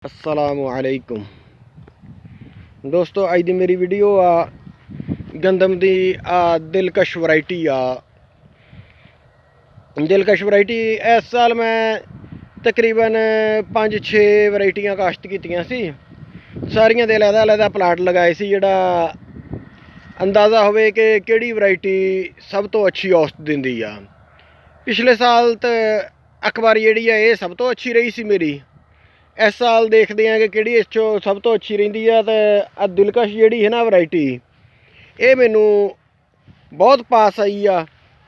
अस्सलामुअलैकुम दोस्तों, अज दी मेरी वीडियो आ गंदम दी दिलकश वैरायटी दिलकश वैरायटी इस साल मैं तकरीबन 5-6 वैरायटियां काश्त कीतियां सी। सारियां दे अलग-अलग प्लाट लगाए सी, जेड़ा अंदाज़ा होवे कि केड़ी वैरायटी सब तो अच्छी औसत दिंदी आ। पिछले साल तो अकबर जेह्ड़ी है ये सब तो अच्छी रही सी मेरी। इस साल देखते हैं कि किहड़ी इस चो सब तो अच्छी रही है। तो दिलकश जी है ना वैरायटी, ये मैनू बहुत पास आई आ।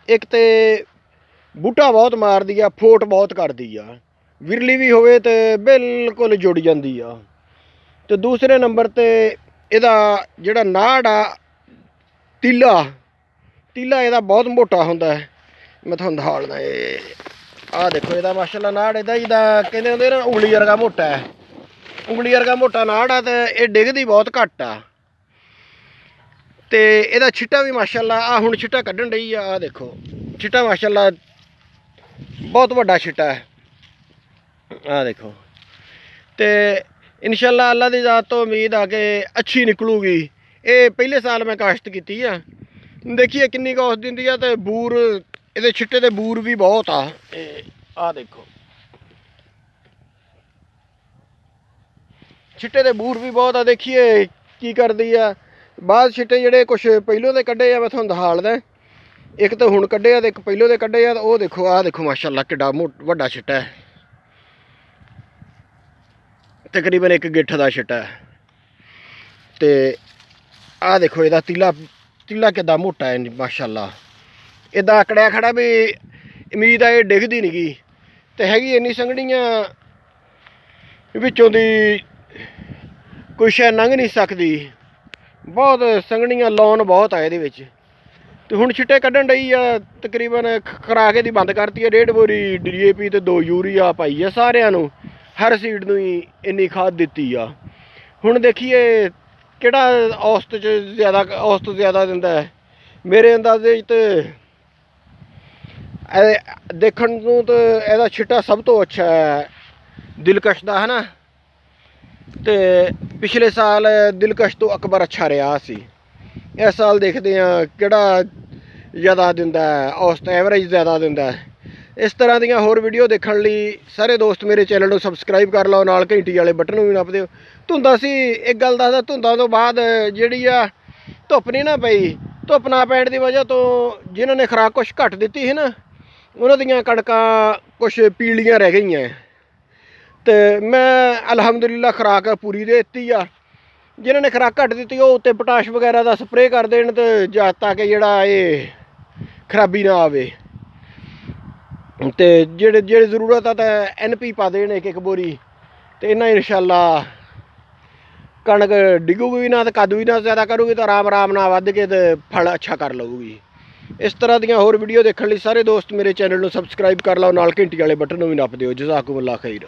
एक तो बूटा बहुत मार दी आ, फोट बहुत कर दी आ, विरली भी होवे तो बिल्कुल जुड़ जाती आ। तो दूसरे नंबर ते इहदा जिहड़ा नाड़ आ तीला इहदा बहुत मोटा हुंदा है। मैं तुहानूं दिखाउणा आ देखो, इहदा माशाअल्लाह नाड़ इहदा जिहदा कहंदे हुंदे ना उंगली वर्गा मोटा है, उंगली वर्गा मोटा नाड़ आ। ते ये डिगदी बहुत घट आ। ते इहदा छिट्टा भी माशाअल्लाह हुण छिट्टा कड्ढण डई आ। देखो छिट्टा माशाअल्लाह बहुत वड्डा छिट्टा है। देखो ते इंशाअल्लाह अल्लाह दी ज़ात तो उम्मीद आ कि अच्छी निकलूगी। ये पहले साल मैं काश्त कीती आ। देखिए किन्नी औसत दिंदी आ। ते बूर इहदे छिट्टे दे बूर भी बहुत आ देखो, छिट्टे दे बूर भी बहुत आ। देखिए की करदी आ। बाद छिट्टे जेहड़े कुछ पहलों दे कड्ढे आ, मैं तुहानूं दिखालदा। एक तो हुण कड्ढे आ ते एक पहलों दे कड्ढे आ। वो देखो देखो माशाअल्लाह किड्डा वड्डा छिट्टा है, तकरीबन एक गिट्ठ दा छिट्टा है। ते देखो इहदा तीला किद्दां मोटा है माशाअल्लाह। इदा आकड़िया खड़ा भी उम्मीद है ये डिगदी नहीं गी। तो हैगी इन्नी संघनियां विचों दी कोई शायद लंघ नहीं सकती। बहुत संघनियां लौन बहुत है ये। तो हुण छिट्टे कड्ढण डई आ। तकरीबन खुराक दी बंद करती है। 1.5 बोरी DAP ते 2 यूरिया पाई है सारिਆਂ ਨੂੰ, हर सीड नूं ही इन्नी खाद दित्ती आ। हुण देखिए किहड़ा औसत ज़्यादा दिंदा है। मेरे अंदाजे तो देखण नूं तो इहदा छिट्टा सब तो अच्छा है दिलकश दा, है ना। तो पिछले साल दिलकश तो अकबर अच्छा रहा सी। इस साल देखते हैं किहड़ा ज़्यादा दिंदा है, औसत एवरेज ज़्यादा दिंदा है। इस तरह दीयां होर वीडियो देखण लई सारे दोस्त मेरे चैनल नूं सबसक्राइब कर लो, नाल घंटी वाले बटन नूं भी नप दिओ। धुंदा सी एक गल दसदा, धुंदा तो बाद जिहड़ी आ धुप्प नहीं ना पई, धुप्प ना पैण दी वजह तो जिन्हां ने खुराक कुछ घट दित्ती है ना, उन्हां दियां कणकां कुछ पीलियां रह गईयां। तो मैं अलहमदुल्ला खुराक पूरी दे दित्ती आ। जिन्हां ने खुराक घट दित्ती वो उत्ते पोटाश वगैरह का स्प्रे कर देण, तो ताकि जिहड़ा ये खराबी ना आवे। तो जेह्ड़ी जरूरत है तो NP पा देन एक बोरी। तो इन्ना इंशाअल्लाह कणक डिगूगी भी ना, तो कद भी ना ज़्यादा करूगी, तो आराम नाल वध के तो फल अच्छा कर लऊगी। इस तरह दीयां होर वीडियो देखण लई सारे दोस्त मेरे चैनल नूं सबसक्राइब कर लो, नाल घंटी वाले बटन नूं भी नप दिओ। जज़ाकुमुल्लाह खैर।